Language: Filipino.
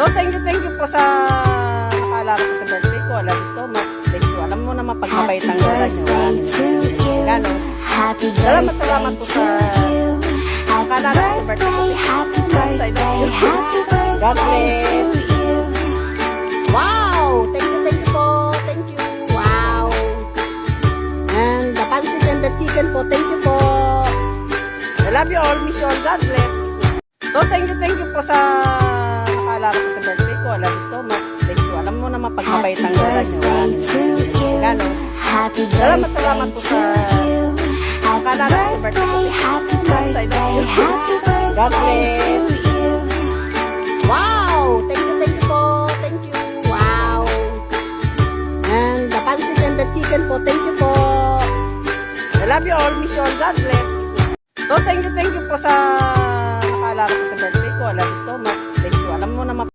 So, thank you po sa nakaalala ko sa birthday ko. I love you so much. Thank you. Alam mo naman pag mabait ang lola nyo. Gano'n. Salamat po sa nakaalala ko sa birthday ko. I love you. God bless. Wow! Thank you po. Thank you. Wow! And the pancit and the chicken po. Thank you po. I love you all. Miss you all. God bless. So, thank you po sa nakaalala ko sa birthday ko. I love you so much. Thank you. Alam mo naman pag mabait ang lola nyo. Gano'n. Salamat po sa nakaalala ko sa birthday ko. I love you. God bless. Wow! Thank you po. Thank you. Wow! And the pancit and the chicken po. Thank you po. I love you all. Miss you all. God bless. So, thank you po sa nakaalala ko sa birthday ko. I love you so much. Thank you. Alam mo naman